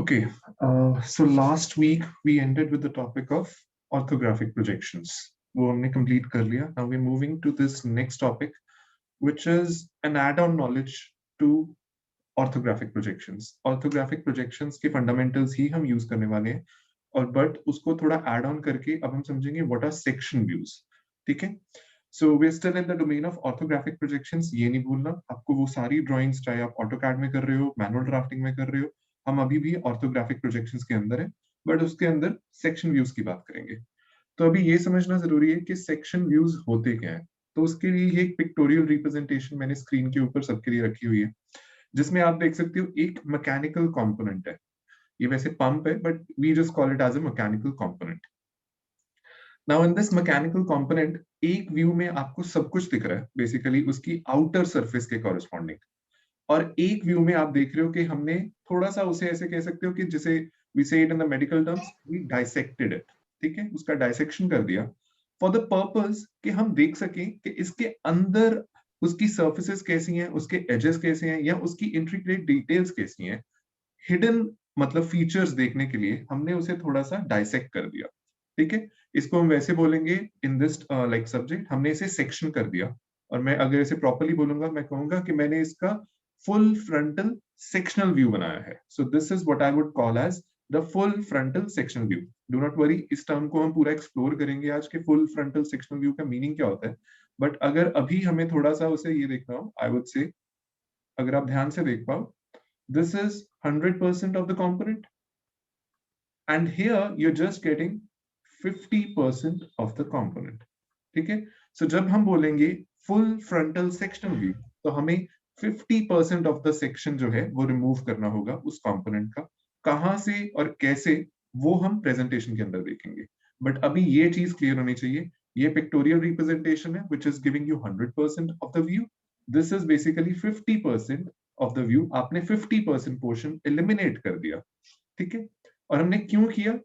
Okay, so last week we ended with the topic of orthographic projections. वो हमने complete कर लिया. Now we're moving to this next topic, which is an add-on knowledge to orthographic projections. Orthographic projections के fundamentals ही हम use करने वाले हैं, और but उसको थोड़ा add-on करके अब हम समझेंगे what are section views. ठीक है? So we're still in the domain of orthographic projections. ये नहीं भूलना, आपको वो सारी drawings चाहे आप AutoCAD में कर रहे हो, manual drafting में कर रहे हो, हम अभी भी ऑर्थोग्राफिक प्रोजेक्शंस के अंदर है, बट उसके अंदर सेक्शन व्यूज की बात करेंगे. तो अभी ये समझना जरूरी है कि सेक्शन व्यूज होते क्या है. तो उसके लिए ये एक पिक्टोरियल रिप्रेजेंटेशन मैंने स्क्रीन के ऊपर सबके लिए रखी हुई है, जिसमें आप देख सकते हो एक मैकेनिकल कंपोनेंट है. ये वैसे पंप है, but we just call it as a mechanical component. Now in this mechanical component एक व्यू में आपको सब कुछ दिख रहा है, बेसिकली उसकी आउटर सरफेस के कॉरेस्पॉन्डिंग. और एक व्यू में आप देख रहे हो कि हमने थोड़ा सा उसे ऐसे कह सकते हो कि जैसे we say it in the medical terms, we dissected it. ठीक है, उसका डाइसेक्शन कर दिया फॉर द पर्पस कि हम देख सकें कि इसके अंदर उसकी सर्फेसेस कैसी हैं, उसके एजेस कैसे हैं, या उसकी इंट्रिकेट डिटेल्स कैसी हैं. हिडन मतलब फीचर्स देखने के लिए हमने उसे थोड़ा सा डाइसेक्ट कर दिया. ठीक है, इसको हम वैसे बोलेंगे इन दिस लाइक सब्जेक्ट हमने इसे सेक्शन कर दिया. और मैं अगर इसे प्रॉपर्ली बोलूंगा, मैं कहूंगा कि मैंने इसका फुल फ्रंटल सेक्शनल व्यू बनाया है. So this is what I would call as the full frontal sectional view. Do not worry, इस टर्म को हम पूरा एक्सप्लोर करेंगे आज के फुल फ्रंटल सेक्शनल व्यू का मीनिंग क्या होता है. बट अगर अभी हमें थोड़ा सा उसे ये देखना हो, आई वुड से अगर आप ध्यान से देख पाओ, this is 100% of the component, and here you're just getting 50% of the component. ठीक है, so जब हम बोलेंगे full frontal sectional view, तो हमें 50% of the section जो है वो रिमूव करना होगा उस कंपोनेंट का. कहां से और कैसे, वो हम प्रेजेंटेशन के अंदर देखेंगे. बट अभी ये चीज क्लियर होनी चाहिए, ये पिक्टोरियल रिप्रेजेंटेशन है which is giving you 100% of the view. This is basically 50% of the view. आपने 50% पोर्शन एलिमिनेट कर दिया. ठीक है, और हमने क्यों किया?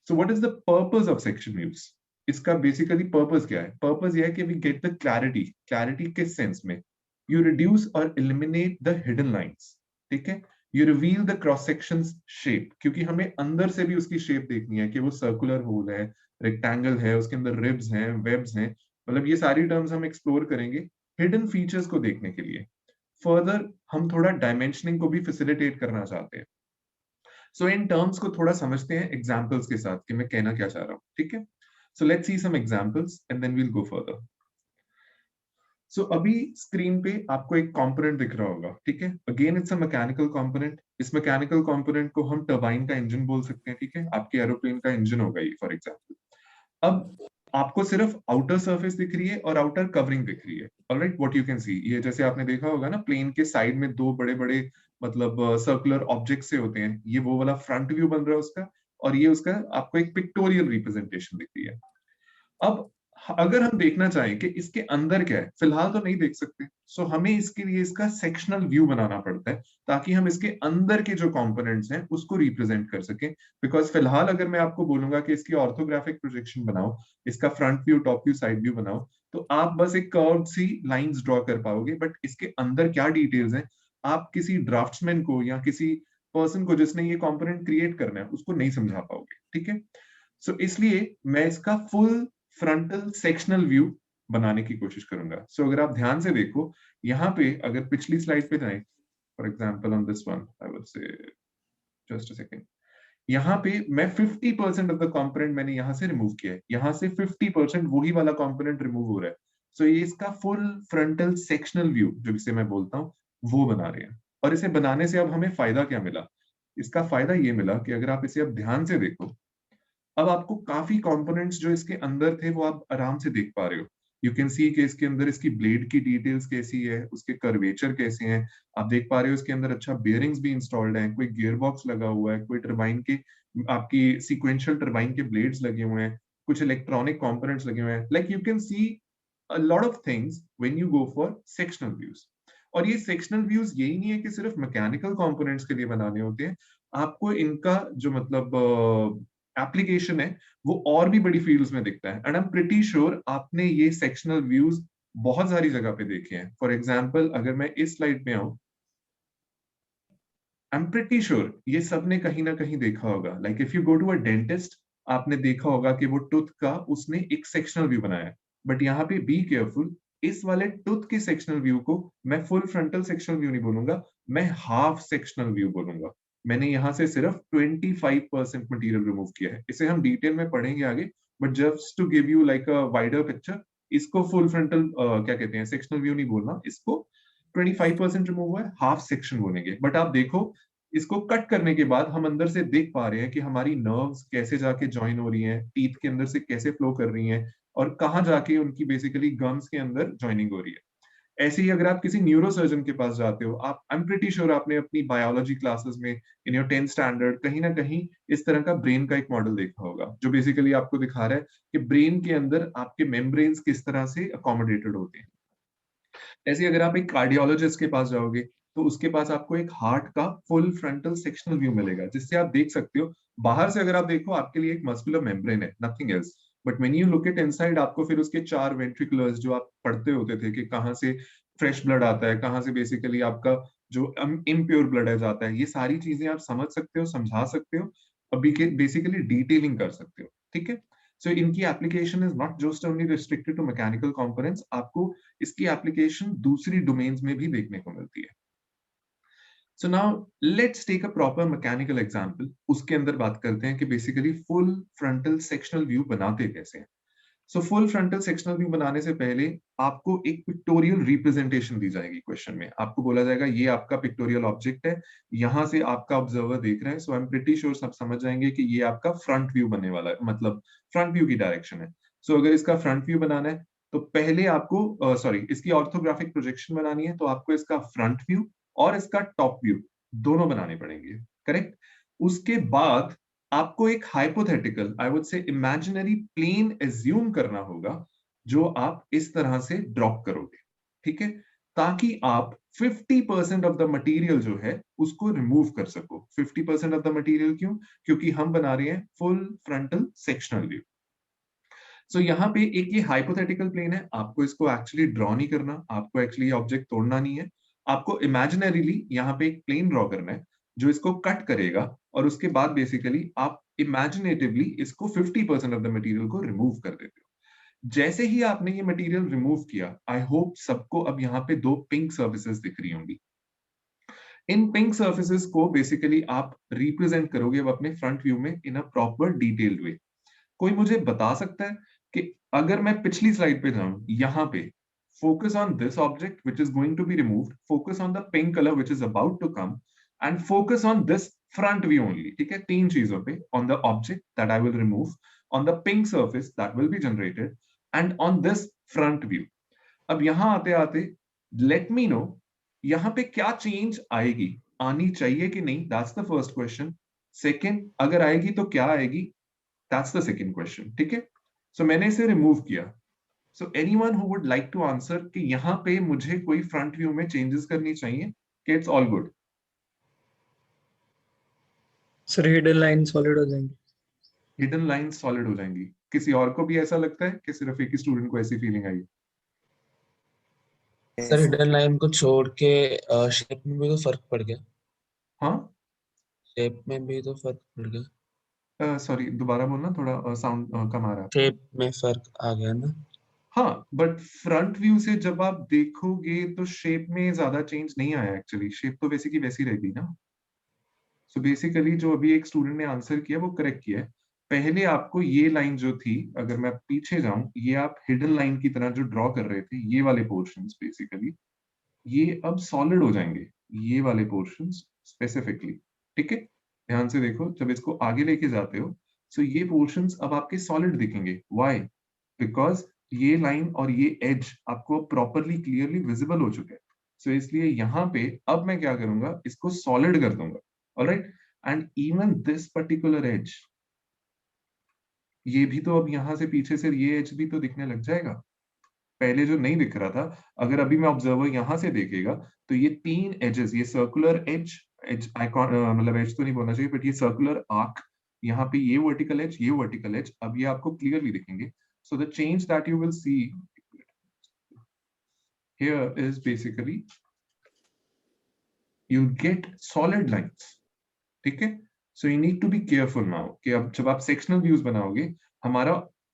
So what is the purpose of section views? इसका बेसिकली पर्पस क्या है? पर्पस यह है कि we get the clarity. Clarity किस सेंस में? यू रिड्यूस और एलिमिनेट द हिडन लाइंस. ठीक है, you reveal the cross section shape, क्योंकि हमें अंदर से भी उसकी शेप देखनी है कि वो सर्कुलर होल है, रेक्टेंगल है, उसके अंदर रिब्स हैं, वेब्स हैं. मतलब ये सारी टर्म्स हम एक्सप्लोर करेंगे हिडन फीचर्स को देखने के लिए. फर्दर हम थोड़ा डायमेंशनिंग को भी फैसिलिटेट करना चाहते हैं. सो इन टर्म्स को थोड़ा समझते हैं एग्जांपल्स के साथ कि मैं कहना क्या चाह रहा हूं. ठीक है, so let's see some examples and then we will go further. So अभी स्क्रीन पे आपको एक कंपोनेंट दिख रहा होगा. ठीक है, again it's a mechanical component. इस मैकेनिकल कंपोनेंट को हम टरबाइन का इंजन बोल सकते हैं. ठीक है, आपके एरोप्लेन का इंजन होगा ये फॉर एग्जांपल. अब आपको सिर्फ आउटर सरफेस दिख रही है और आउटर कवरिंग दिख रही है. ऑलराइट, व्हाट यू कैन सी, ये जैसे आपने देखा होगा ना, प्लेन के साइड में दो बड़े बड़े मतलब सर्कुलर ऑब्जेक्ट से होते हैं, ये वो वाला फ्रंट व्यू बन रहा है उसका, और ये उसका आपको एक पिक्टोरियल रिप्रेजेंटेशन दिख रही है. अब अगर हम देखना चाहें कि इसके अंदर क्या है, फिलहाल तो नहीं देख सकते. सो हमें इसके लिए इसका सेक्शनल व्यू बनाना पड़ता है, ताकि हम इसके अंदर के जो कंपोनेंट्स हैं उसको रिप्रेजेंट कर सकें. बिकॉज फिलहाल अगर मैं आपको बोलूंगा कि इसकी ऑर्थोग्राफिक प्रोजेक्शन बनाओ, इसका front view, top view, side view बनाओ, तो आप बस एक कर्व सी लाइंस ड्रॉ कर पाओगे. बट इसके अंदर क्या डिटेल्स हैं, आप किसी ड्राफ्ट्समैन को या किसी पर्सन को जिसने ये कंपोनेंट क्रिएट करना है उसको नहीं समझा पाओगे. ठीक है, सो इसलिए मैं इसका फुल फ्रंटल सेक्शनल व्यू बनाने की कोशिश करूंगा. सो अगर आप ध्यान से देखो, यहाँ पे अगर पिछली स्लाइड पे जाएं, for example on this one, I would से जस्ट अ सेकंड, यहाँ पे मैं 50% ऑफ द कंपोनेंट मैंने यहाँ से रिमूव किया है. यहाँ से 50% वही वाला कंपोनेंट रिमूव हो रहा है. सो ये इसका फुल फ्रंटल सेक्शनल व्यू जो इसे मैं बोलता हूँ वो बना रहे हैं. और इसे बनाने से अब हमें फायदा क्या मिला? इसका फायदा ये मिला कि अगर आप इसे अब ध्यान से देखो, अब आपको काफी कंपोनेंट्स जो इसके अंदर थे वो आप आराम से देख पा रहे हो. यू कैन सी कि इसके अंदर इसकी ब्लेड की डिटेल्स कैसी है, उसके कर्वेचर कैसे हैं. आप देख पा रहे हो इसके अंदर अच्छा बेयरिंग्स भी इंस्टॉल्ड हैं, कोई गियर बॉक्स लगा हुआ है, कोई टरबाइन के आपकी सीक्वेंशियल टरबाइन के ब्लेड्स लगे हुए हैं, कुछ इलेक्ट्रॉनिक कंपोनेंट्स लगे हुए हैं. Like you can C a lot of things when you go for sectional views. और ये सेक्शनल व्यूज यही नहीं है कि सिर्फ मैकेनिकल कंपोनेंट्स के लिए बनाने होते हैं. आपको इनका जो मतलब एप्लीकेशन है वो और भी बड़ी फील्ड्स में दिखता है. And I am pretty sure आपने ये सेक्शनल व्यूज बहुत सारी जगह पे देखे हैं. फॉर एग्जांपल अगर मैं इस स्लाइड पे आऊं आई एम प्रिटी श्योर ये सबने कहीं ना कहीं देखा होगा, like if you go to a dentist, आपने देखा होगा कि वो टूथ का उसने एक सेक्शनल व्यू बनाया है, बट यहाँ पे बी केयरफुल, इस वाले टूथ के सेक्शनल व्यू को मैं फुल फ्रंटल सेक्शनल व्यू नहीं बोलूंगा, मैं हाफ सेक्शनल व्यू बोलूंगा। मैंने यहाँ से सिर्फ 25% मटेरियल रिमूव किया है, इसे हम डिटेल में पढ़ेंगे आगे, but just to give you like a wider picture, इसको फुल फ्रंटल क्या कहते हैं, सेक्शनल व्यू नहीं बोलना, इसको 25% रिमूव हुआ है, हाफ सेक्शन बोलेंगे। बट आप देखो, इसको कट करने के बाद हम अंदर से देख पा रहे हैं कि हमारी नर्व्स कैसे जाके ज्वाइन हो रही हैं, टीथ के अंदर से कैसे फ्लो कर रही हैं, और कहाँ जाके उनकी बेसिकली गम्स के अंदर ज्वाइनिंग हो रही है। ऐसे ही अगर आप किसी न्यूरो सर्जन के पास जाते हो, आप आई एम प्रीटी श्योर आपने अपनी बायोलॉजी क्लासेस में इन योर 10th स्टैंडर्ड कहीं ना कहीं इस तरह का ब्रेन का एक मॉडल देखा होगा, जो बेसिकली आपको दिखा रहा है कि ब्रेन के अंदर आपके मेम्ब्रेन्स किस तरह से अकोमोडेटेड होते हैं। ऐसे अगर आप एक कार्डियोलॉजिस्ट के पास जाओगे, तो उसके पास आपको एक हार्ट का फुल फ्रंटल सेक्शनल व्यू मिलेगा, जिससे आप देख सकते हो, बाहर से अगर आप देखो आपके लिए एक मस्कुलर मेम्ब्रेन है, nothing else, but when you look it inside, आपको फिर उसके 4 वेंट्रिकुलर्स जो आप पढ़ते होते थे कि कहाँ से फ्रेश ब्लड आता है, कहाँ से बेसिकली आपका जो इम्प्योर ब्लड है जाता है, ये सारी चीजें आप समझ सकते हो, समझा सकते हो, अभी के बेसिकली डिटेलिंग कर सकते हो, ठीक है। सो इनकी application is not just only restricted to mechanical components, आपको इसकी एप्लीकेशन दूसरी डोमेन्स में भी देखने को मिलती है। So now let's take a proper mechanical example, उसके अंदर बात करते हैं कि basically full frontal sectional view बनाते कैसे हैं। So full frontal sectional view बनाने से पहले आपको एक पिक्टोरियल रिप्रेजेंटेशन दी जाएगी। क्वेश्चन में आपको बोला जाएगा ये आपका पिक्टोरियल ऑब्जेक्ट है, यहां से आपका ऑब्जर्वर देख रहे हैं, सो आई एम प्रीटी श्योर सब समझ जाएंगे कि ये आपका फ्रंट व्यू बनने वाला है, मतलब फ्रंट व्यू की डायरेक्शन है। सो अगर इसका फ्रंट व्यू बनाना है, तो पहले आपको सॉरी इसकी ऑर्थोग्राफिक प्रोजेक्शन बनानी है, तो आपको इसका फ्रंट व्यू और इसका टॉप व्यू दोनों बनाने पड़ेंगे, करेक्ट। उसके बाद आपको एक hypothetical, I would say imaginary plane assume करना होगा, जो आप इस तरह से ड्रॉप करोगे, ठीक है, ताकि आप 50% ऑफ द मटेरियल जो है उसको रिमूव कर सको। 50% ऑफ द मटेरियल क्यों? क्योंकि हम बना रहे हैं फुल फ्रंटल सेक्शनल व्यू। सो यहाँ पे एक ये हाइपोथेटिकल प्लेन है, आपको इसको एक्चुअली ड्रॉ नहीं करना, आपको एक्चुअली ऑब्जेक्ट तोड़ना नहीं है, आपको इमेजिनरीली यहाँ पे एक प्लेन ड्रॉ करना है जो इसको कट करेगा, और उसके बाद बेसिकली आप इमेजिनेटिवली इसको 50% ऑफ द मटेरियल को रिमूव कर देते हो। जैसे ही आपने ये मटेरियल रिमूव किया, आई होप सबको अब यहाँ पे 2 पिंक सर्फेसेस दिख रही होंगी। इन पिंक सर्फेसेस को बेसिकली आप रिप्रेजेंट करोगे अब अपने फ्रंट व्यू में इन अ प्रॉपर डिटेल्ड वे। कोई मुझे बता सकता है कि अगर मैं पिछली स्लाइड पे जाऊं, यहाँ पे focus on this object which is going to be removed, focus on the pink colour which is about to come, and focus on this front view only, ठीक है, 3 चीजों पे, on the object that I will remove, on the pink surface that will be generated, and on this front view. अब यहां आते आते late me no यहाँ पे क्या चेंज आएगी, आनी चाहिए कि नहीं, that's the first question. Second, अगर आएगी तो क्या आएगी, दैट्स द सेकंड क्वेश्चन, ठीक है। सो मैंने इसे रिमूव किया। So anyone who would like to answer कि यहाँ पे मुझे कोई फ्रंट व्यू में चेंजेस करनी चाहिए, कि it's all good? Sir hidden line solid हो जाएंगी। हिडन लाइन सॉलिड हो जाएंगी। किसी और को भी ऐसा लगता है कि सिर्फ एक ही स्टूडेंट को ऐसी फीलिंग आई? सर हिडन लाइन को छोड़ के शेप में भी तो फर्क पड़ गया। हाँ, शेप में भी तो फर्क पड़ गया। सॉरी दोबारा बोलना, थोड़ा साउंड कम आ रहा है आपका। शेप में फर्क आ गया ना। हाँ, बट फ्रंट व्यू से जब आप देखोगे तो शेप में ज्यादा चेंज नहीं आया, एक्चुअली शेप तो वैसी की वैसी रहेगी ना। सो बेसिकली जो अभी एक स्टूडेंट ने आंसर किया वो करेक्ट किया है। पहले आपको ये लाइन जो थी, अगर मैं पीछे जाऊं, ये आप हिडन लाइन की तरह जो ड्रॉ कर रहे थे, ये वाले पोर्शंस बेसिकली ये अब सॉलिड हो जाएंगे, ये वाले पोर्शंस स्पेसिफिकली, ठीक है। ध्यान से देखो, जब इसको आगे लेके जाते हो, सो ये पोर्शंस अब आपके सॉलिड दिखेंगे। व्हाई? बिकॉज ये लाइन और ये एज आपको प्रॉपरली क्लियरली विजिबल हो चुके हैं। सो इसलिए यहाँ पे अब मैं क्या करूंगा, इसको सॉलिड कर दूंगा। Alright, and even this particular age, ये भी तो अब यहाँ से पीछे से ये एज भी तो दिखने लग जाएगा, पहले जो नहीं दिख रहा था। अगर अभी मैं ऑब्जर्वर यहाँ से देखेगा, तो ये 3 एजेस, ये सर्कुलर एज, एज आइकॉन, मतलब एज तो नहीं बोलना चाहिए, बट ये सर्कुलर आर्क, यहाँ पे ये वर्टिकल एज, ये वर्टिकल एज, अब ये आपको क्लियरली दिखेंगे। So the change that you will see here is basically you'll get solid lines. ठीक है, so you need to be careful now कि अब जब आप सेक्शनल व्यूज बनाओगे, हमारा,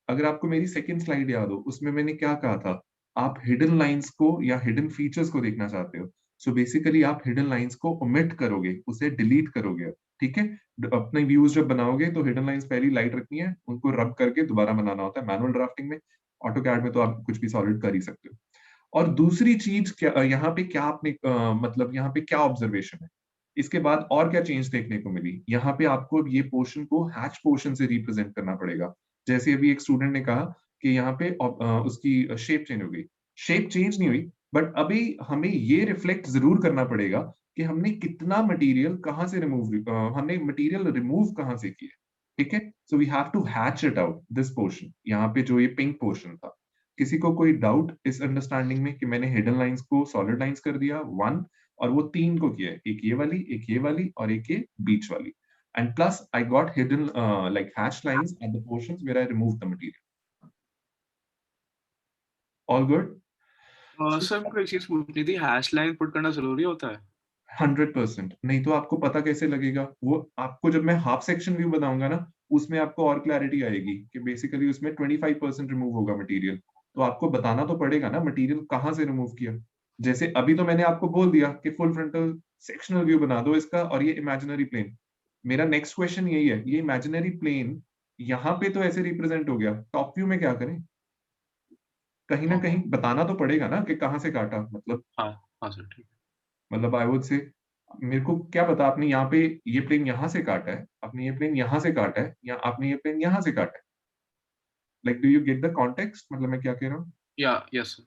अगर आपको मेरी सेकंड स्लाइड याद हो, उसमें मैंने क्या कहा था, आप हिडन लाइंस को या हिडन फीचर्स को देखना चाहते हो, सो बेसिकली आप हिडन लाइंस को ओमिट करोगे, उसे डिलीट करोगे, ठीक है। अपने व्यूज जब बनाओगे तो हिडन लाइंस पहली लाइट रखनी है, उनको रब करके दोबारा बनाना होता है मैनुअल ड्राफ्टिंग में। ऑटो कैड में तो आप कुछ भी सॉलिड कर ही सकते हो। और दूसरी चीज क्या यहाँ पे क्या आपने मतलब यहाँ पे क्या ऑब्जर्वेशन है, इसके बाद और क्या चेंज देखने को मिली, यहाँ पे आपको ये पोर्शन को हैच पोर्शन से रिप्रेजेंट करना पड़ेगा। जैसे अभी एक स्टूडेंट ने कहा कि यहाँ पे उसकी शेप चेंज हो गई, शेप चेंज नहीं हुई, बट अभी हमें ये रिफ्लेक्ट जरूर करना पड़ेगा कि हमने कितना मटेरियल कहाँ से हमने मटेरियल रिमूव कहाँ से किया, ठीक है। So we have to hatch it out this portion, यहाँ पे जो ये पिंक पोर्शन था। किसी को कोई डाउट इस अंडरस्टैंडिंग में कि मैंने हिडन लाइंस को सॉलिड लाइंस कर दिया वन, और वो तीन को किया है, एक ये वाली, एक ये वाली और एक ये बीच वाली, and plus I got hidden like hash lines at the portions where I remove the material. All good. Sir मेरे को एक चीज पूछनी थी, हैश लाइन पुट करना जरूरी होता है? 100%, नहीं तो आपको पता कैसे लगेगा, वो आपको जब मैं हाफ सेक्शन व्यू बनाऊंगा ना, उसमें आपको और क्लैरिटी आएगी कि बेसिकली उसमें 25% रिमूव होगा मटेरियल, तो आपको बताना तो पड़ेगा ना मटेरियल कहाँ से रिमूव किया। जैसे अभी तो मैंने आपको बोल दिया कि फुल फ्रंटल सेक्शनल व्यू बना दो इसका, और ये इमेजिनरी प्लेन। मेरा नेक्स्ट क्वेश्चन यही है, ये इमेजिनरी प्लेन यहाँ पे तो ऐसे रिप्रेजेंट हो गया, टॉप व्यू में क्या करें, कहीं ना कहीं बताना तो पड़ेगा ना कि कहाँ से काटा, मतलब हाँ हाँ सर ठीक है। मतलब आई वुड से, मेरे को क्या पता आपने यहाँ पे ये प्लेन यहाँ से काटा है, आपने ये प्लेन यहाँ से काटा है, या आपने ये प्लेन यहाँ से काटा है। Like do you get the context, मतलब मैं क्या कह रहा हूँ? या यस सर।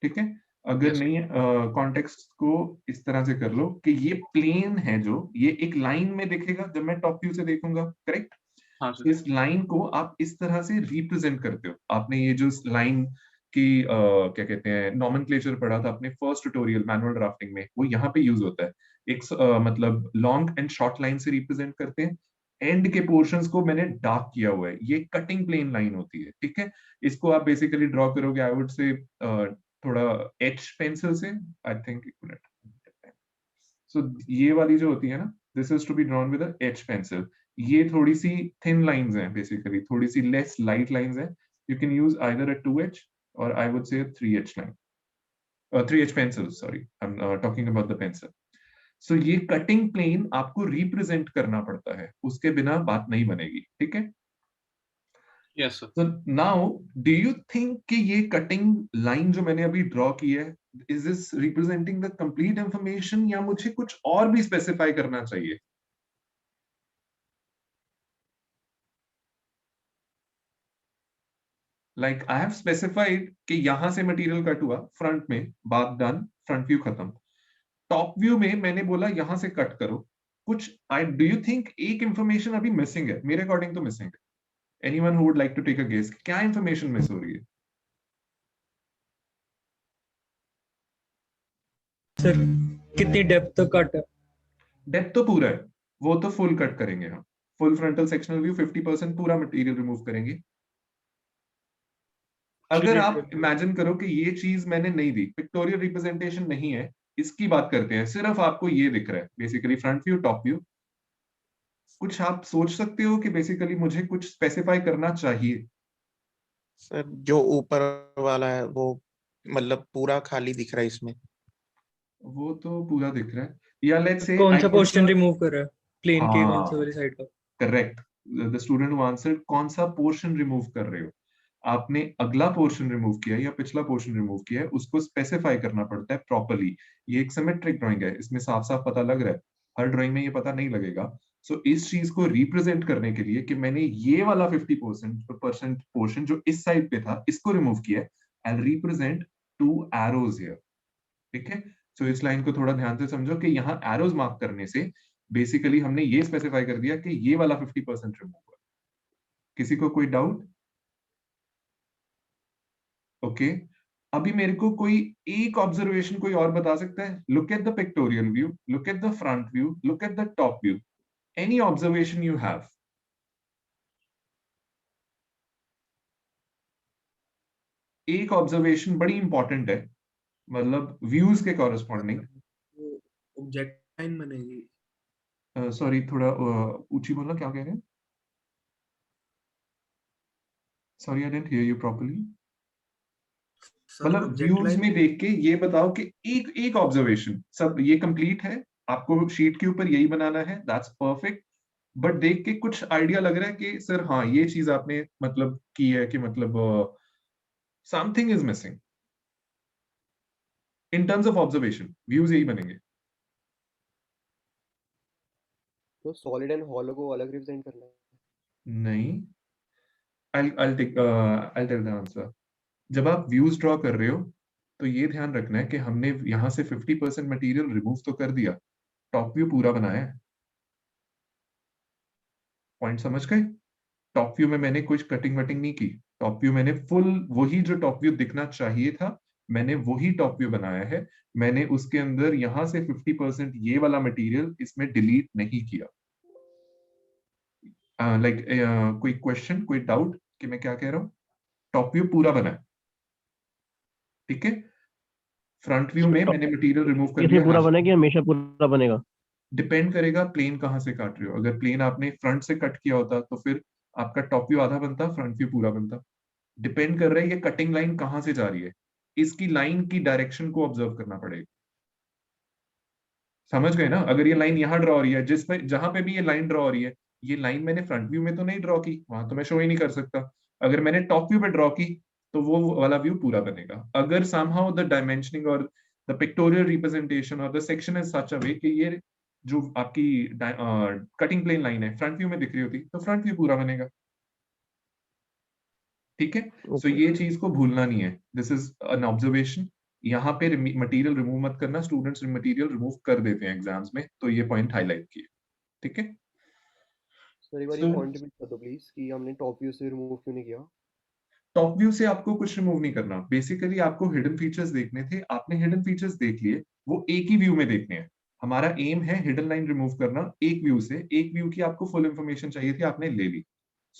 ठीक है, अगर Yes, नहीं कॉन्टेक्स्ट को इस तरह से कर लो कि ये प्लेन है, जो ये एक लाइन में दिखेगा जब मैं टॉप व्यू से देखूंगा, करेक्ट। हाँ सर। इस लाइन को आप इस तरह से रिप्रेजेंट करते हो। आपने ये जो लाइन की क्या कहते हैं नॉमेनक्लेचर पढ़ा था अपने फर्स्ट ट्यूटोरियल मैनुअल ड्राफ्टिंग में, वो यहाँ पे यूज होता है। एक मतलब लॉन्ग एंड शॉर्ट लाइन से रिप्रेजेंट करते हैं। एंड के पोर्शंस को मैंने डार्क किया हुआ है, ये कटिंग प्लेन लाइन होती है, ठीक है। इसको आप बेसिकली ड्रॉ करोगे, आई वुड से थोड़ा एच पेंसिल से, आई थिंक, एक मिनट। सो ये वाली जो होती है ना, this is to be drawn with H pencil. ये थोड़ी सी थिन लाइंस हैं, बेसिकली थोड़ी सी लेस लाइट लाइंस हैं। You can use either a 2H और I would say 3H line, 3H pencil, sorry I am talking about the pencil. So ये cutting plane आपको रिप्रेजेंट करना पड़ता है, उसके बिना बात नहीं बनेगी, ठीक है। Yes sir. So now, do you think कि ये कटिंग लाइन जो मैंने अभी ड्रॉ की है, is this representing the complete information या मुझे कुछ और भी स्पेसिफाई करना चाहिए? Like I have specified कि यहां से मटेरियल कट हुआ फ्रंट में, बात डन, फ्रंट व्यू खत्म। टॉप व्यू में मैंने बोला यहां से कट करो कुछ। आई डू यू थिंक एक इंफॉर्मेशन अभी मिसिंग है? मेरे अकॉर्डिंग तो मिसिंग है। Anyone who would like to take a guess, क्या इंफॉर्मेशन मिस हो रही है? सर कितनी डेप्थ तक कट है? डेप्थ तो पूरा है, वो तो फुल कट करेंगे हम। फुल फ्रंटल सेक्शनल व्यू 50% पूरा मटेरियल रिमूव करेंगे। अगर आप इमेजिन करो कि ये चीज मैंने नहीं दी, पिक्टोरियल रिप्रेजेंटेशन नहीं है, इसकी बात करते हैं, सिर्फ आपको ये दिख रहा है basically front view top view, कुछ आप सोच सकते हो कि बेसिकली मुझे कुछ स्पेसिफाई करना चाहिए? सर जो ऊपर वाला है वो मतलब पूरा खाली दिख रहा है इसमें। वो तो पूरा दिख रहा है, या लेट्स से कौन सा पोर्शन रिमूव कर रहा है प्लेन के कौन से हाँ वाली साइड का? Correct, the student who answered, कौन सा पोर्शन रिमूव कर रहे हो? आपने अगला पोर्शन रिमूव किया है या पिछला पोर्शन रिमूव किया है, उसको स्पेसिफाई करना पड़ता है प्रॉपर्ली। ये एक सिमेट्रिक ड्राइंग है, इसमें साफ साफ पता लग रहा है, हर ड्राइंग में ये पता नहीं लगेगा। सो इस चीज को रिप्रेजेंट करने के लिए कि मैंने ये वाला 50% पोर्शन जो इस साइड पे था इसको रिमूव किया है, आई रिप्रेजेंट 2 एरोज हियर, ठीक है। सो इस लाइन को थोड़ा ध्यान से समझो कि यहाँ एरोज मार्क करने से बेसिकली हमने ये स्पेसिफाई कर दिया कि ये वाला 50% रिमूव हुआ। किसी को कोई डाउट? ओके, अभी मेरे को कोई एक ऑब्जर्वेशन कोई और बता सकता है? Look at the pictorial view, look at the front view, look at the top view, any observation you have. एक ऑब्जर्वेशन बड़ी इंपॉर्टेंट है, मतलब व्यूज के कॉरेस्पॉन्डिंग। ऑब्जेक्ट लाइन बनेगी। सॉरी थोड़ा ऊंची बोलना, क्या कह रहे हैं? Sorry I didn't here you properly. Sir मतलब जेट व्यूज लाइन में देख के ये बताओ कि एक एक ऑब्जर्वेशन सब ये कंप्लीट है, आपको शीट के ऊपर यही बनाना है, दैट्स परफेक्ट। बट देख के कुछ आइडिया लग रहा है कि सर हाँ ये चीज आपने मतलब की है कि मतलब something is missing in terms of observation, views यही बनेंगे। तो सॉलिड एंड हॉलो को अलग रिप्रेजेंट करना है। नहीं, I'll tell the answer. जब आप व्यूज ड्रॉ कर रहे हो तो ये ध्यान रखना है कि हमने यहां से 50% मटेरियल रिमूव तो कर दिया, टॉप व्यू पूरा बनाया है। पॉइंट समझ गए? टॉप व्यू में मैंने कुछ कटिंग वटिंग नहीं की, टॉप व्यू मैंने फुल वही जो टॉप व्यू दिखना चाहिए था मैंने वही टॉप व्यू बनाया है। मैंने उसके अंदर यहां से 50% ये वाला मटेरियल इसमें डिलीट नहीं किया। लाइक कोई क्वेश्चन, कोई डाउट कि मैं क्या कह रहा हूँ? टॉप व्यू पूरा बना है, ठीक है। फ्रंट व्यू में मैंने मटेरियल रिमूव कर कैसे दिया। पूरा बनेगा, हमेशा पूरा बनेगा? डिपेंड करेगा प्लेन कहाँ से काट रहे हो। अगर प्लेन आपने फ्रंट से कट किया होता तो फिर आपका टॉप व्यू आधा बनता, फ्रंट व्यू पूरा बनता। डिपेंड कर रहा है ये कटिंग लाइन कहाँ से जा रही है, इसकी लाइन की डायरेक्शन को ऑब्जर्व करना पड़ेगा। समझ गए ना? अगर ये लाइन यहाँ ड्रॉ हो रही है, जिस पे जहां पे भी ये लाइन ड्रॉ हो रही है, ये लाइन मैंने फ्रंट व्यू में तो नहीं ड्रॉ की, वहां तो मैं शो ही नहीं कर सकता। अगर मैंने टॉप व्यू पे ड्रॉ की तो वो वाला व्यू पूरा बनेगा। अगर समहाउ द डायमेंशनिंग और द पिक्टोरियल रिप्रेजेंटेशन और द सेक्शन इज सच अ वे कि ये जो आपकी कटिंग प्लेन लाइन है फ्रंट व्यू में दिख रही होती तो फ्रंट व्यू पूरा बनेगा, ठीक है। सो ये चीज को भूलना नहीं है, दिस इज एन ऑब्जर्वेशन। यहाँ पे मटेरियल रिमूव मत करना, स्टूडेंट्स मटेरियल रिमूव कर देते हैं एग्जाम्स में, तो ये पॉइंट हाईलाइट किए, ठीक है। सर एक बार ये क्वांटिफाई कर दो प्लीज कि हमने टॉप व्यू से रिमूव क्यों नहीं किया। टॉप व्यू से आपको कुछ रिमूव नहीं करना, बेसिकली आपको हिडन फीचर्स देखने थे, आपने हिडन फीचर्स देख लिए, वो एक ही व्यू में देखने हैं। हमारा एम है हिडन लाइन रिमूव करना एक व्यू से, एक व्यू की आपको फुल इंफॉर्मेशन चाहिए थी, आपने ले ली।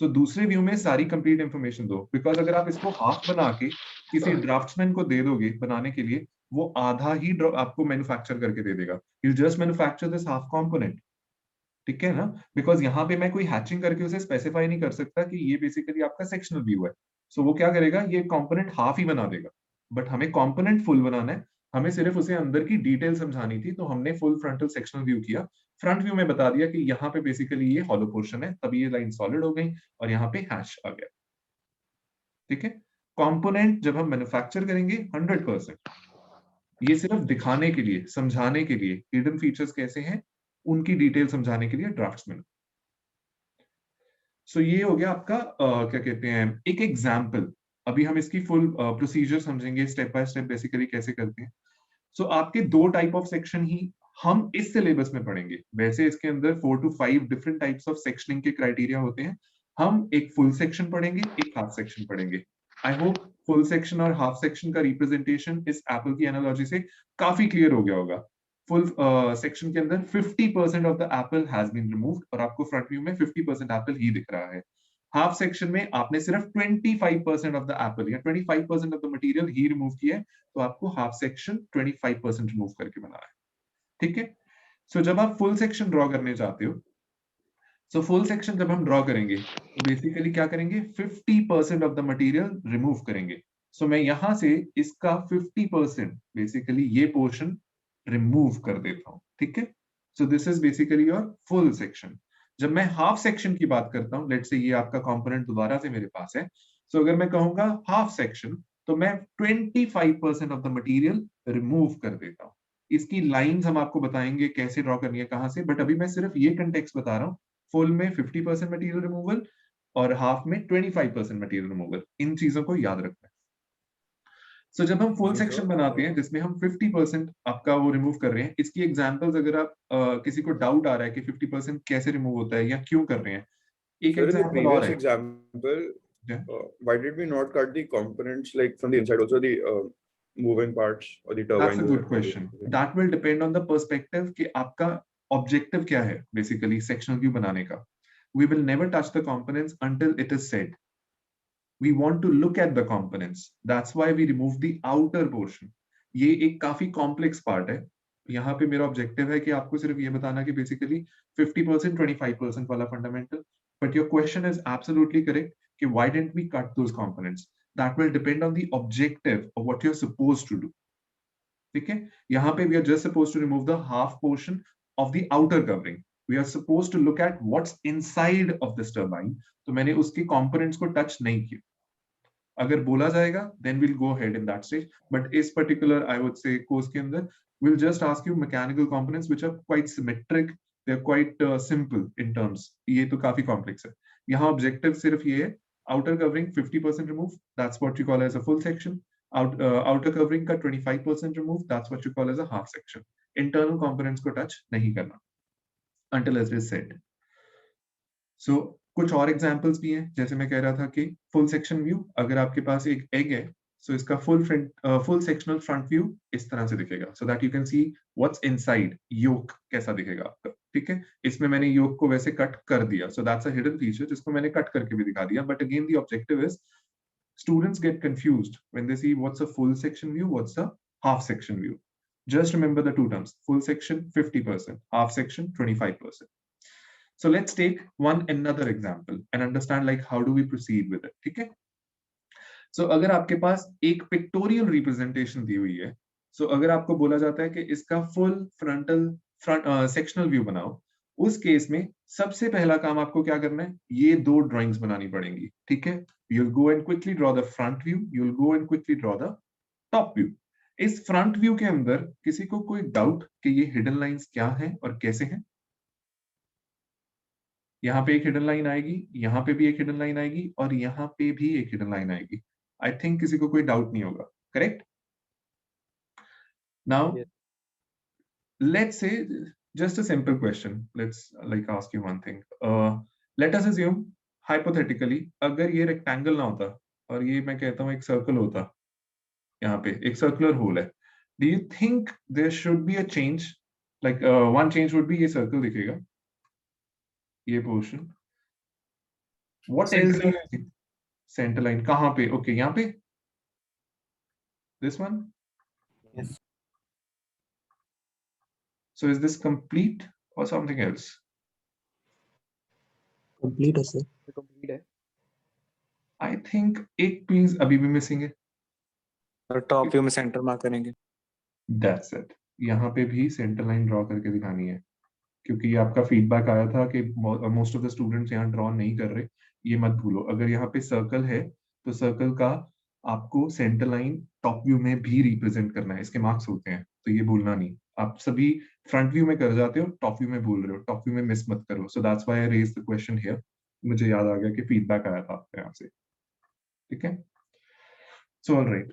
सो दूसरे व्यू में सारी कंप्लीट इंफॉर्मेशन दो, बिकॉज अगर आप इसको हाफ बना के किसी ड्राफ्ट्समैन को दे दोगे बनाने के लिए, वो आधा ही आपको मैन्युफैक्चर करके दे देगा। You just manufacture this half component, ठीक है ना। बिकॉज यहाँ पे मैं कोई हैचिंग करके उसे स्पेसिफाई नहीं कर सकता कि ये बेसिकली आपका सेक्शनल व्यू है। सो वो क्या करेगा, ये कंपोनेंट हाफ ही बना देगा। बट हमें कंपोनेंट फुल बनाना है, हमें सिर्फ उसे अंदर की डिटेल समझानी थी, तो हमने फुल फ्रंटल सेक्शनल व्यू किया। फ्रंट व्यू में बता दिया कि यहाँ पे बेसिकली ये हॉलो पोर्शन है, तभी ये लाइन सॉलिड हो गई और यहाँ पे हैश आ गया, ठीक है। कंपोनेंट जब हम मैन्युफैक्चर करेंगे 100%, ये सिर्फ दिखाने के लिए, समझाने के लिए, हिडन फीचर्स कैसे हैं उनकी डिटेल समझाने के लिए ड्राफ्ट्समैन। सो ये हो गया आपका क्या कहते हैं एक एग्जाम्पल। अभी हम इसकी फुल प्रोसीजर समझेंगे स्टेप बाय स्टेप बेसिकली कैसे करते हैं। सो आपके दो टाइप ऑफ सेक्शन ही हम इस सिलेबस में पढ़ेंगे। वैसे इसके अंदर 4 to 5 different types of sectioning के क्राइटेरिया होते हैं। हम एक फुल सेक्शन पढ़ेंगे, एक हाफ सेक्शन पढ़ेंगे। आई होप फुल सेक्शन और हाफ सेक्शन का रिप्रेजेंटेशन इस एप्पल की एनालॉजी से काफी क्लियर हो गया होगा। फुल सेक्शन के अंदर 50% of the apple has been removed और आपको फ्रंट व्यू में 50% एप्पल ही दिख रहा है। हाफ सेक्शन में आपने सिर्फ 25% ऑफ द एप्पल या 25% of the material he remove किया है, तो आपको हाफ सेक्शन 25% रिमूव करके बना है, ठीक है। सो जब आप फुल सेक्शन ड्रॉ करने जाते हो, सो फुल सेक्शन जब हम ड्रॉ करेंगे तो बेसिकली क्या करेंगे, 50% ऑफ द मटेरियल रिमूव करेंगे। सो मैं यहां से इसका 50% बेसिकली ये पोर्शन रिमूव कर देता हूं, ठीक है। So this is basically your full section. जब मैं हाफ सेक्शन की बात करता हूं, लेट्स से ये आपका कंपोनेंट दोबारा से मेरे पास है, सो अगर मैं कहूंगा हाफ सेक्शन तो मैं 25% ऑफ द मटेरियल रिमूव कर देता हूं। इसकी लाइंस हम आपको बताएंगे कैसे ड्रॉ करनी है कहां से, बट अभी मैं सिर्फ ये कंटेक्स्ट बता रहा हूं। फुल में 50% मटेरियल रिमूवल और हाफ में 25% मटेरियल रिमूवल, इन चीजों को याद रखना है। सो जब हम फुल सेक्शन बनाते हैं जिसमें हम 50% आपका वो रिमूव कर रहे हैं, इसकी एग्जांपल्स अगर आप किसी को डाउट आ रहा है कि 50% कैसे रिमूव होता है या क्यों कर रहे हैं, एक Sir, in the एग्जांपल और previous है। example, Yeah. why did we not cut the components like from the inside also the moving parts or the That's turbine? a good question. That will depend on the perspective कि आपका objective क्या है basically sectional view बनाने का। We will never touch the components until it is said. We want to look at the components. That's why we remove the outer portion. ये एक काफी complex part है। यहाँ पे मेरा ऑब्जेक्टिव है कि आपको सिर्फ ये बताना कि बेसिकली 50% 25% वाला fundamental, but your question is absolutely correct कि why didn't we cut those components, that will depend on the objective of what you are supposed to do. ठीक है, यहाँ पे we are just supposed to remove the half portion of the outer covering, we are supposed to look at what's inside of this turbine, तो मैंने उसके components को touch नहीं किया। अगर बोला जाएगा then we'll go ahead in that stage, but इस particular I would say course के अंदर we'll just ask you mechanical components which are quite symmetric, they're quite simple in terms, ये तो काफी complex है। यहाँ objective सिर्फ ये है, outer covering 50% remove, that's what you call as a full section, outer covering का 25% remove, that's what you call as a half section, internal components को touch नहीं करना until as is said। So कुछ और examples भी हैं, जैसे मैं कह रहा था कि फुल सेक्शन व्यू, अगर आपके पास एक एग है सो इसका फुल सेक्शनल फ्रंट व्यू इस तरह से दिखेगा, so that you can see what's inside, yoke कैसा दिखेगा आपका। ठीक है, इसमें मैंने योक को वैसे कट कर दिया, so that's a hidden feature जिसको मैंने कट करके भी दिखा दिया, but again the objective is students get confused when they see what's a full section view, what's a half section view. Just remember the two terms, full section 50%, half section 25%. So let's take another example and understand like how do we proceed with it. ठीक है, so अगर आपके पास एक pictorial representation दी हुई है, so अगर आपको बोला जाता है कि इसका full sectional view बनाओ, उस केस में सबसे पहला काम आपको क्या करना है, ये दो ड्राइंग्स बनानी पड़ेंगी। ठीक है, you'll go and quickly draw the front view, you'll go and quickly draw the top view। इस फ्रंट व्यू के अंदर किसी को कोई डाउट कि ये हिडन लाइंस क्या हैं और कैसे हैं? यहाँ पे एक हिडन लाइन आएगी, यहाँ पे भी एक हिडन लाइन आएगी और यहाँ पे भी एक हिडन लाइन आएगी। आई थिंक किसी को कोई डाउट नहीं होगा, correct? Now let's say just a simple question, let's like ask you one thing, let us assume hypothetically अगर ये रेक्टेंगल ना होता और ये मैं कहता हूँ एक सर्कल होता, यहाँ पे एक सर्कुलर होल है, do you think there should be a change, like one change would be ये सर्कल दिखेगा, ये portion, what else do you think? Centre line कहाँ पे? ओके, यहाँ पे, this one? Yes. So is this complete or something else? Complete है sir. Complete है। I think एक पीस अभी भी मिसिंग है। और टॉप व्यू में सेंटर मार्क करेंगे। That's it. यहाँ पे भी सेंटर लाइन ड्रॉ करके दिखानी है, क्योंकि आपका फीडबैक आया था कि मोस्ट ऑफ द स्टूडेंट्स यहाँ ड्रॉ नहीं कर रहे, ये मत भूलो। अगर यहाँ पे सर्कल है तो सर्कल का आपको सेंटर लाइन टॉप व्यू में भी रिप्रेजेंट करना है, इसके मार्क्स होते हैं, तो ये भूलना नहीं। आप सभी फ्रंट व्यू में कर जाते हो, टॉप व्यू में भूल रहे हो, टॉप व्यू में मिस मत करो। So that's why I raise the question here, मुझे याद आ गया कि फीडबैक आया था आपके यहाँ से। ठीक है, सो ऑलराइट,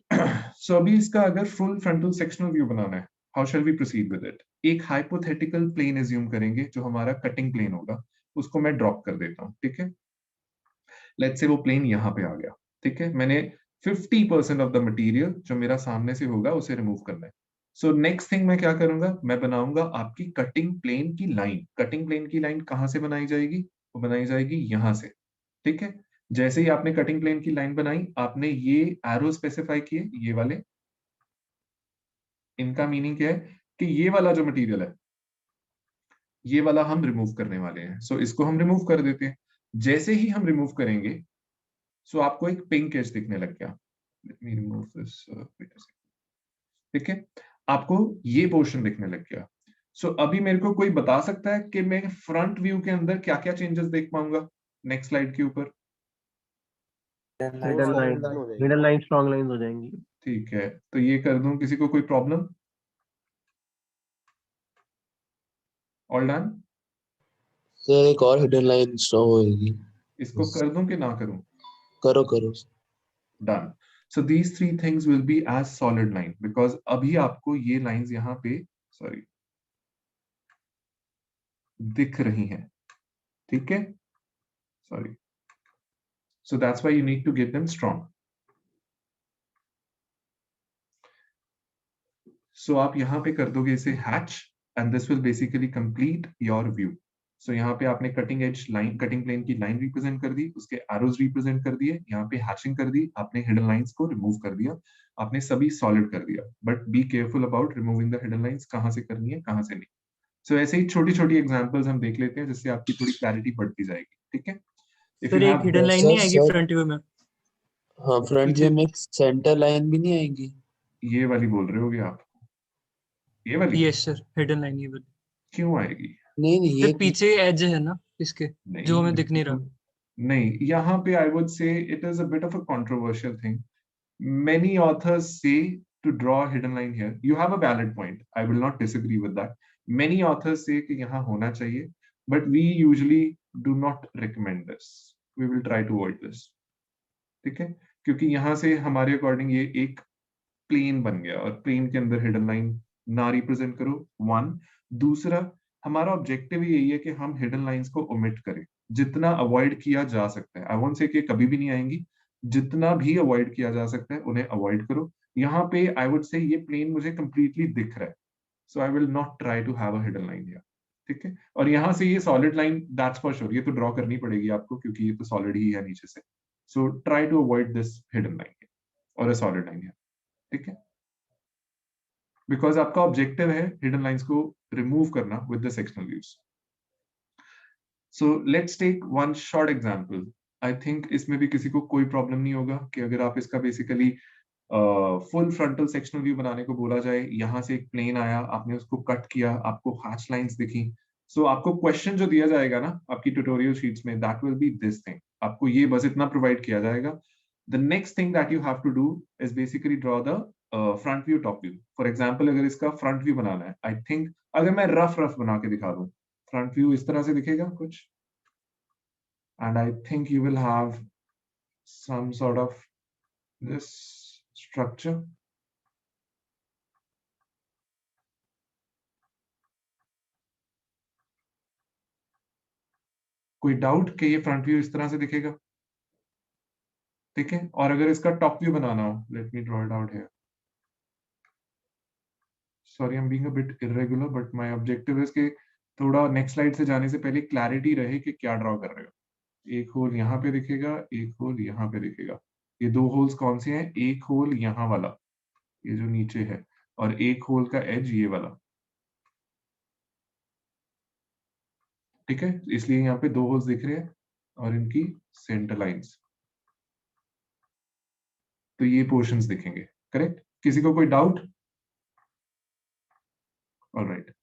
सो अभी इसका अगर फुल फ्रंटल सेक्शनल व्यू बनाना है, how shall we proceed with it? एक हाइपोथेटिकल प्लेन एज्यूम करेंगे जो हमारा कटिंग प्लेन होगा, उसको मैं ड्रॉप कर देता हूँ। ठीक है, लेट्स से वो प्लेन यहाँ पे आ गया। ठीक है, मैंने 50% ऑफ द मटेरियल जो मेरा सामने से होगा उसे रिमूव करना है। सो नेक्स्ट थिंग मैं क्या करूंगा, मैं बनाऊंगा आपकी कटिंग प्लेन की लाइन। कटिंग प्लेन की लाइन कहाँ से बनाई जाएगी? वो बनाई जाएगी यहाँ से। ठीक है, जैसे ही आपने कटिंग प्लेन की लाइन बनाई, आपने ये एरो स्पेसिफाई किए, ये वाले, इनका मीनिंग क्या है कि ये वाला जो मटेरियल है, ये वाला हम रिमूव करने वाले हैं। सो इसको हम रिमूव कर देते हैं। जैसे ही हम रिमूव करेंगे, सो आपको एक पिंक एज दिखने लग गया। Let me remove this. ठीक है, आपको ये पोर्शन दिखने लग गया। सो अभी मेरे को कोई बता सकता है कि मैं फ्रंट व्यू के अंदर क्या क्या चेंजेस देख पाऊंगा नेक्स्ट स्लाइड के ऊपर? मिडल लाइन स्ट्रॉन्ग लाइंस हो जाएंगी। ठीक है, तो ये कर दूं, किसी को कोई प्रॉब्लम? All done? सर एक और हिडन लाइन स्ट्रॉन्ग होगी, इसको कर दूं कि ना करूं? करो करो। Done. So these three things will be as solid line because अभी आपको ये lines यहाँ पे sorry दिख रही हैं। ठीक है, sorry. So that's why you need to get them strong. So आप यहाँ पे कर दोगे इसे hatch and this will basically complete your view. So यहाँ पे आपने cutting edge line, cutting plane की लाइन रिप्रेजेंट कर दी, उसके एरोज रिप्रेजेंट कर दिए, यहाँ पे हैचिंग कर दी, आपने हिडन लाइंस को रिमूव कर दिया। आपने सभी सॉलिड कर दिया, but be careful about removing the hidden lines, कहाँ से करनी है कहाँ से नहीं। सो ऐसे ही छोटी छोटी एग्जांपल्स हम देख लेते हैं जिससे आपकी थोड़ी क्लैरिटी बढ़ती जाएगी, ठीक है। If सर you एक have hidden the- line sir, नहीं आएगी सर। फ्रंट व्यू में? हाँ, फ्रंट व्यू में एक सेंटर लाइन भी नहीं आएगी? ये वाली बोल रहे होगे आप, ये वाली यस सर, हिडन लाइन ये वाली। क्यों आएगी? नहीं नहीं, सर ये पीछे एज है ना इसके, जो हमें दिख नहीं रहा। नहीं, यहाँ पे आई वुड से it is a bit of a controversial thing. Many authors say to draw a hidden line here. You have a valid point. I will not disagree with that. Many authors say कि यहाँ होना चाहिए, but we usually do not recommend this. We will try to avoid this. ठीक है, क्योंकि यहाँ से हमारे अकॉर्डिंग ये एक प्लेन बन गया और प्लेन के अंदर हिडन लाइन ना रिप्रेजेंट करो, वन. दूसरा, हमारा ऑब्जेक्टिव यही है कि हम हिडन लाइंस को ओमिट करें, जितना अवॉइड किया जा सकता है. आई वोंट से कि कभी भी नहीं आएंगी, जितना भी अवॉइड किया जा सकता है उन्हें अवॉइड करो. यहाँ पे आई वुड से ये प्लेन मुझे कंप्लीटली दिख रहा है, so I will not try to have a hidden line here, ठीक है. और यहाँ से ये solid line, that's for sure, ये तो ड्रॉ करनी पड़ेगी आपको क्योंकि ये तो सॉलिड ही है नीचे से. So try to avoid this hidden line और अ सॉलिड लाइन, ठीक है, बिकॉज आपका ऑब्जेक्टिव है हिडन लाइंस को रिमूव करना with the sectional views. So let's take one short example. I think इसमें भी किसी को कोई प्रॉब्लम नहीं होगा कि अगर आप इसका basically full frontal sectional view बनाने को बोला जाए, यहां से एक प्लेन आया, आपने उसको कट किया, आपको हैच लाइंस दिखी. सो आपको क्वेश्चन जो दिया जाएगा ना आपकी ट्यूटोरियल शीट्स में, that will be this thing. आपको ये बस इतना प्रोवाइड किया जाएगा. The next thing that you have to do is basically draw the front view, top view. For example, अगर इसका फ्रंट व्यू बनाना है, आई थिंक अगर मैं रफ बना के दिखा दूं, फ्रंट व्यू इस तरह से दिखेगा कुछ, and I think you will have some sort of this structure. कोई डाउट कि ये फ्रंट व्यू इस तरह से दिखेगा, ठीक है. और अगर इसका टॉप व्यू बनाना हो, let me draw it out here. Sorry, I am being a bit irregular, but my objective is कि थोड़ा नेक्स्ट स्लाइड से जाने से पहले क्लैरिटी रहे कि क्या ड्रॉ कर रहे हो. एक होल यहाँ पे दिखेगा, एक होल यहाँ पे दिखेगा. ये दो होल्स कौन से हैं? एक होल यहाँ वाला, ये जो नीचे है, और एक होल का एज ये वाला, ठीक है. इसलिए यहाँ पे दो होल्स दिख रहे हैं और इनकी सेंटर लाइंस, तो ये पोर्शंस दिखेंगे, करेक्ट. किसी को कोई doubt? Alright.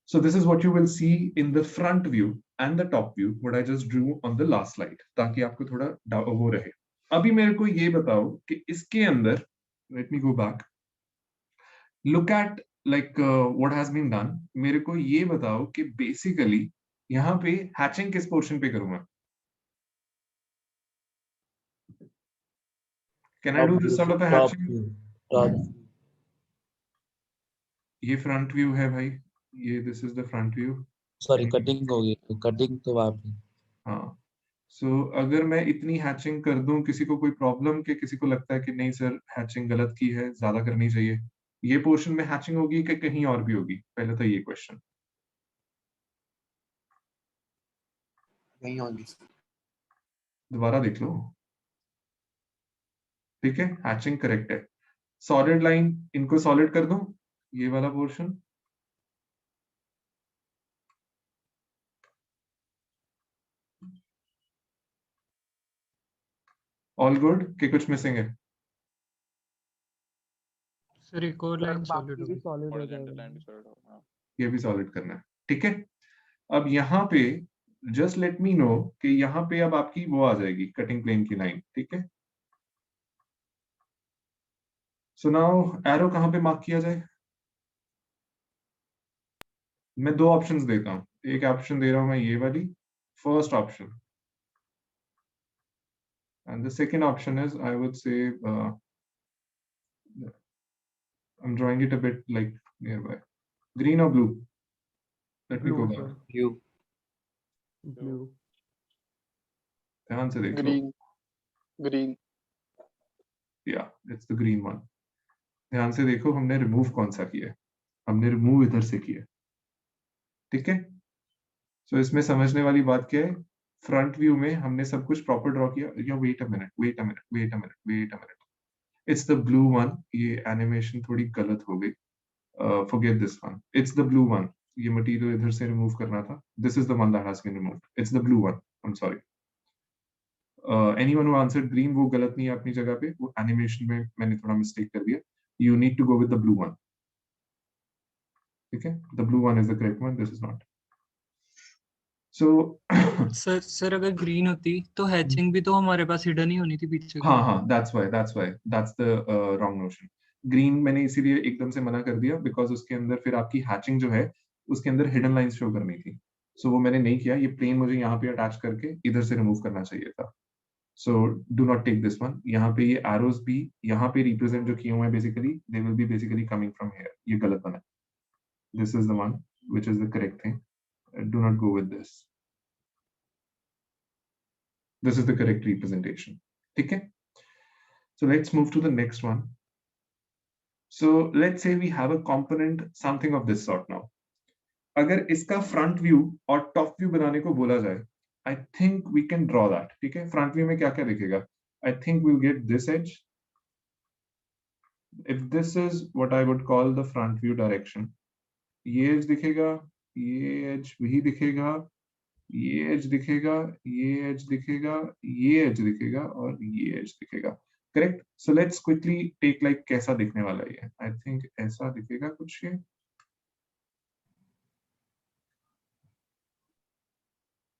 So this is what you will see in the front view and the top view, what I just drew on the last slide, ताकि आपको थोड़ा वो रहे. अभी मेरे को ये बताओ कि इसके अंदर, let me go back, look at like what has been done. मेरे को ये बताओ कि basically यहाँ पे hatching किस पोर्शन पे करूँगा? Can I do this sort of a hatching? Top ये फ्रंट व्यू है भाई, ये this is the front view. Sorry, cutting होगी, कटिंग तो वहां पे. हाँ. सो अगर मैं इतनी हैचिंग कर दूं, किसी को कोई प्रॉब्लम, कि किसी को लगता है कि नहीं सर हैचिंग गलत की है, ज्यादा करनी चाहिए, ये पोर्शन में हैचिंग होगी कि कहीं और भी होगी? पहले तो ये क्वेश्चन. नहीं होगी। दोबारा देख लो, ठीक है, हैचिंग करेक्ट है. सॉलिड लाइन, इनको सॉलिड कर दूं, ये वाला पोर्शन. ऑल गुड कि कुछ मिसिंग है? सर एक और लाइन सॉलिड होगी। सॉलिड हो जाएगा। ये भी सॉलिड करना है, ठीक है. अब यहाँ पे जस्ट लेट मी नो कि यहाँ पे अब आपकी वो आ जाएगी कटिंग प्लेन की लाइन, ठीक है. सो नाउ एरो कहाँ पे मार्क किया जाए? मैं दो ऑप्शंस देता हूँ. एक ऑप्शन दे रहा हूँ मैं ये वाली, first option, and the second option is, I would say, I'm drawing it a bit like nearby. Green or blue? Let me go back. Blue. ध्यान से देखो. Green Yeah, it's the green one. ध्यान से देखो, हमने remove कौन सा किया है? हमने रिमूव इधर से किया, ठीक है. सो इसमें समझने वाली बात क्या है, फ्रंट व्यू में हमने सब कुछ प्रॉपर ड्रॉ किया. Wait a minute. It's the blue one. ये animation थोड़ी गलत हो गई. Forget this one. It's the blue one. ये material इधर से remove करना था. This is the one that has been removed. It's the blue one. I'm sorry. Anyone who answered green वो गलत नहीं है अपनी जगह पे. वो animation में मैंने थोड़ा mistake कर दिया. You need to go with the blue one. ठीक है? The blue one is the correct one. This is not. So sir अगर ग्रीन होती तो हैचिंग भी तो हमारे पास हिडन ही होनी थी पीछे की। हाँ that's the wrong notion. Green मैंने इसीलिए एकदम से मना कर दिया बिकॉज उसके अंदर फिर आपकी हैचिंग जो है उसके अंदर हिडन लाइंस शो करनी थी. सो वो मैंने नहीं किया. ये प्लेन मुझे यहाँ पे अटैच करके इधर से रिमूव करना चाहिए था. So do not take this one. यहाँ पे ये एरोज भी यहाँ पे रिप्रेजेंट जो किए हुए हैं basically they will be basically coming from here. ये गलत बना. This is the one which is the correct thing. Do not go with this. This is the correct representation. Okay. So let's move to the next one. So let's say we have a component something of this sort now. अगर इसका front view और top view बनाने को बोला जाए, I think we can draw that. ठीक है? Front view में क्या क्या दिखेगा? I think we'll get this edge. If this is what I would call the front view direction, ये edge दिखेगा, ये edge भी दिखेगा, ये एज दिखेगा, ये एज दिखेगा, ये एज दिखेगा और ये एज दिखेगा. Correct. So let's quickly take like कैसा दिखने वाला है. आई थिंक ऐसा दिखेगा कुछ ये.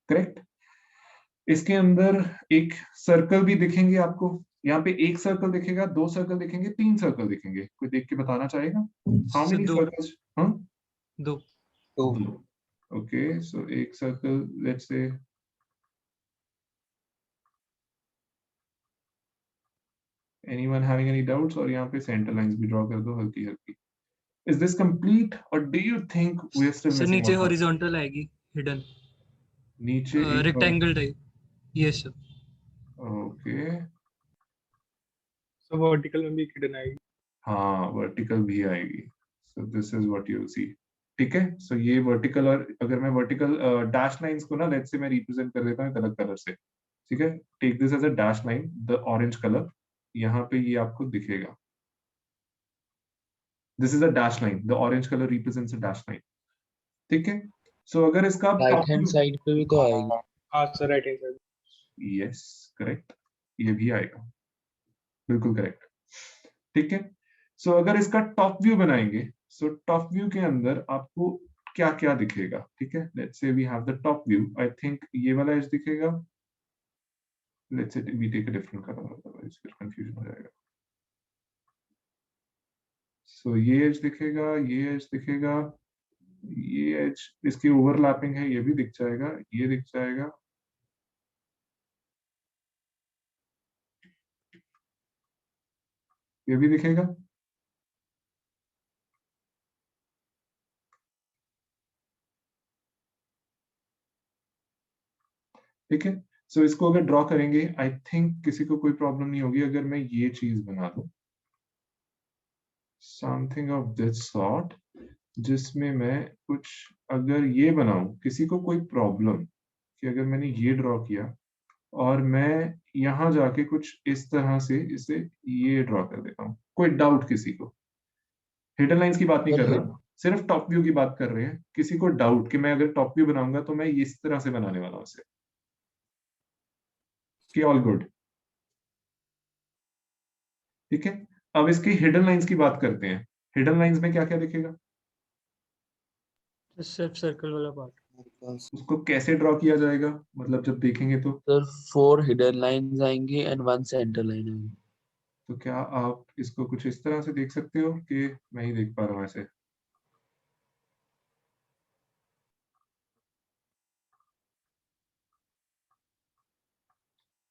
करेक्ट. इसके अंदर एक सर्कल भी दिखेंगे आपको. यहाँ पे एक सर्कल दिखेगा, दो सर्कल दिखेंगे, तीन सर्कल दिखेंगे. कोई देख के बताना चाहेगा? How many circles? हाँ, दो. Okay, so एक circle, let's say anyone having any doubts? और यहाँ पे center lines भी draw कर दो हल्की हल्की. Is this complete or do you think we are still sir missing नीचे one? हॉरिजॉन्टल आएगी हिडन. नीचे rectangle type. Yes sir. Okay. So vertical में भी हिडन आएगी. हाँ, vertical भी आएगी. So this is what you will see. ठीक है. सो ये वर्टिकल और अगर मैं वर्टिकल डैश लाइंस को ना लेट्स से मैं रिप्रेजेंट कर देता हूँ अलग कलर से. ठीक है. Take this as a dash line, the orange colour. यहाँ पे ये आपको दिखेगा. This is a dash line. The orange colour represents a dash line. ठीक है. सो अगर इसका राइट हैंड साइड पे भी तो आएगी. हाँ sir right hand side. Yes correct. ये भी आएगा. बिल्कुल करेक्ट. ठीक है. सो अगर इसका टॉप व्यू बनाएंगे, सो टॉप व्यू के अंदर आपको क्या क्या दिखेगा? ठीक है. Let's say we have the top view. I think ये वाला एज दिखेगा. Let's say we take a different colour, otherwise फिर कंफ्यूजन हो जाएगा. सो ये एज दिखेगा, ये एज दिखेगा, ये एज इसकी ओवरलैपिंग है, ये भी दिख जाएगा, ये दिख जाएगा. ये भी दिखेगा. ठीक है. सो इसको अगर ड्रॉ करेंगे आई थिंक किसी को कोई प्रॉब्लम नहीं होगी अगर मैं ये चीज बना दूं समथिंग ऑफ दिस सॉर्ट, जिसमें मैं कुछ अगर ये बनाऊं. किसी को कोई प्रॉब्लम कि अगर मैंने ये ड्रॉ किया और मैं यहाँ जाके कुछ इस तरह से इसे ये ड्रॉ कर देता हूँ? कोई डाउट किसी को? हिडन लाइंस की बात नहीं कर रहा, सिर्फ टॉप व्यू की बात कर रहे हैं. किसी को डाउट कि मैं अगर टॉप व्यू बनाऊंगा तो मैं इस तरह से बनाने वाला हूँ इसे? कि ऑल गुड? ठीक है. अब इसकी हिडन लाइंस की बात करते हैं. हिडन लाइंस में क्या क्या दिखेगा? सिर्फ सर्कल वाला पार्ट. उसको कैसे ड्रॉ किया जाएगा? मतलब जब देखेंगे तो सर 4 हिडन लाइंस आएंगी एंड 1 सेंटर लाइन आएगी. तो क्या आप इसको कुछ इस तरह से देख सकते हो कि मैं ही देख पा रहा हूँ ऐसे?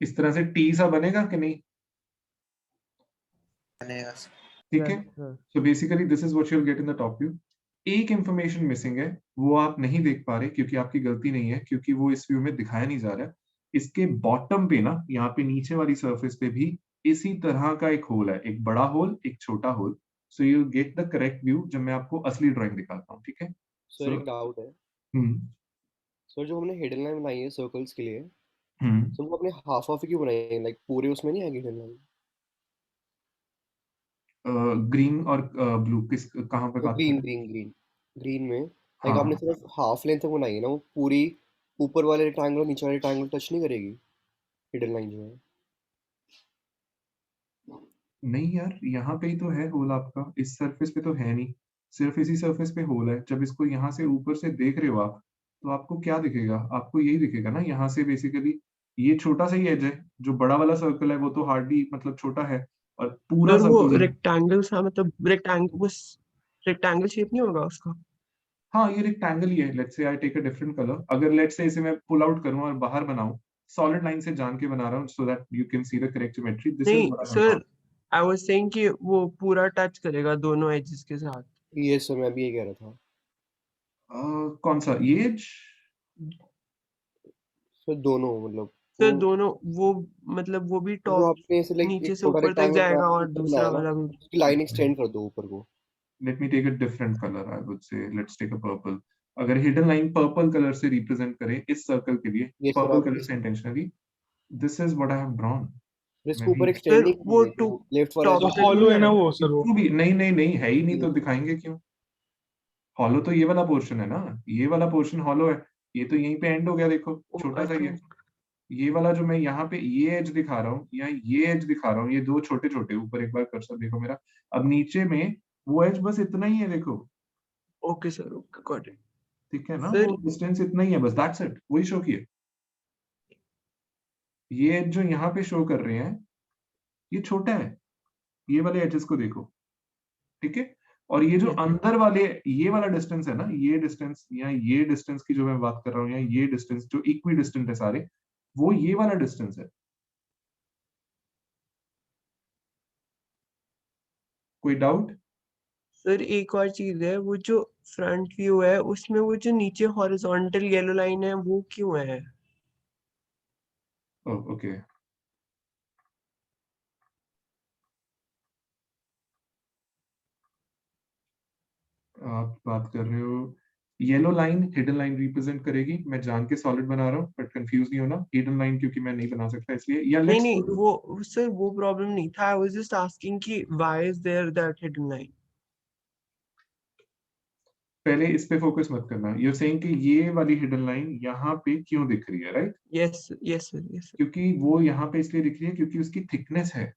इस तरह से टी सा बनेगा कि नहीं? ठीक है. So basically this is what you will get in the top view. एक इंफॉर्मेशन मिसिंग है, वो आप नहीं देख पा रहे क्योंकि आपकी गलती नहीं है, क्योंकि वो इस व्यू में दिखाया नहीं जा रहा है. इसके बॉटम पे ना, यहाँ पे नीचे वाली सरफेस पे भी इसी तरह का एक होल है, एक बड़ा होल, एक छोटा hole. So you get the correct view जब मैं आपको असली ड्राइंग दिखाता हूँ. ठीक है. सर एक डाउट है. सर जो हमने हिडन लाइन बनाई है सर्कल्स के लिए, सर वो अपने हाफ ऑफ क्यों बनाई है? लाइक पूरे उसमें नहीं आएगी हिडन लाइन? ग्रीन और ब्लू किस कहाँ पे बात कर ग्रीन रहे हैं? ग्रीन ग्रीन ग्रीन में लाइक हाँ आपने हाँ सिर्फ हाफ लेंथ तक बनाई है ना, वो पूरी ऊपर वाले रेक्टेंगल और नीचे वाले रेक्टेंगल टच नहीं करेगी हिडन लाइन जो है। नहीं यार, यहाँ पे ही तो है होल आपका, इस सरफेस पे तो है नहीं, सिर्फ इसी सरफेस पे होल है। जब इसको यहाँ से ऊपर से देख रहे हो आप, तो आपको क्या दिखेगा? आपको यही दिखेगा ना, यहाँ से बेसिकली ये छोटा सा ही एज है, जो बड़ा वाला सर्कल है वो तो हार्डली मतलब छोटा है, और पूरा सर वो सर्कल। रेक्टेंगल सा मतलब रेक्टेंगल बस रेक्टेंगल शेप नहीं होगा उसका? हाँ ये रेक्टेंगल ही है। Let's say I take a different colour, अगर लेट्स से इसे मैं पुल आउट करूं और बाहर बनाऊं, सॉलिड लाइन से जान के बना रहा हूं so that you can see the correct geometry, this is नहीं what I am sir, I was saying कि वो पूरा टच करेगा दोनों एजेस के साथ। ये सर मैं भी ये कह रहा था। कौन सा ये एज? सर दोनों मतलब सर वो दोनों वो मतलब वो भी जो टॉप आपने ऐसे लाइक नीचे एक से छोटा ऊपर तक रेक्टेंगल जाएगा और ऊपर दूसरा बनाया ना, वाला भी। उसकी लाइन एक्सटेंड कर दो ऊपर को। Let me take a different colour, I would say let's take a purple. अगर हिडन लाइन पर्पल कलर से रिप्रेजेंट करें इस सर्कल के लिए, ये सर पर्पल आप कलर से intentionally, this is what I have drawn. इसको मैं भी ऊपर सर एक्सटेंडिंग वो कीजिए, टू जो लेफ्ट वाला टॉप तो जो तक नहीं हॉलो जा है ना रहा? वो सर वो। इसको भी नहीं नहीं नहीं है ही नहीं, तो दिखाएंगे क्यों? हॉलो तो ये वाला पोर्शन है ना, ये वाला पोर्शन हॉलो है, ये तो यहीं पे एंड हो गया, देखो छोटा सा ही है। ये वाला जो मैं यहाँ पे ये एज दिखा रहा हूँ या ये एज दिखा रहा हूँ, ये दो छोटे छोटे ऊपर, एक बार कर्सर देखो मेरा, अब नीचे में वो एज बस इतना ही है, देखो okay sir, okay got it. ठीक है ना, सर वो डिस्टेंस इतना ही है बस, दैट्स इट, वही शो किए। ये एज जो यहाँ पे शो कर रहे हैं ये छोटा है, ये वाले एजेस को देखो, ठीक है। और ये जो यस अंदर वाले ये वाला डिस्टेंस है ना, ये डिस्टेंस या ये डिस्टेंस की जो मैं बात कर रहा हूँ, या ये डिस्टेंस जो इक्वी डिस्टेंट है सारे, वो ये वाला डिस्टेंस है। कोई डाउट? सर एक और चीज है, वो जो फ्रंट व्यू है उसमें वो जो नीचे हॉरिजॉन्टल येलो लाइन है वो क्यों है? ओके, आप बात कर रहे हो yellow line hidden line represent करेगी, मैं जान के सॉलिड बना रहा हूँ, बट कंफ्यूज नहीं होना, हिडन लाइन क्योंकि मैं नहीं बना सकता इसलिए, या नहीं लेट्स नहीं वो सर वो प्रॉब्लम नहीं था, आई वाज जस्ट आस्किंग कि why is there that hidden line. पहले इस पे फोकस मत करना, यू सेइंग कि ये वाली हिडन लाइन यहाँ पे क्यों दिख रही है, right? Yes yes sir, yes sir. क्योंकि वो यहाँ पे इसलिए दिख रही है क्योंकि उसकी थिकनेस है।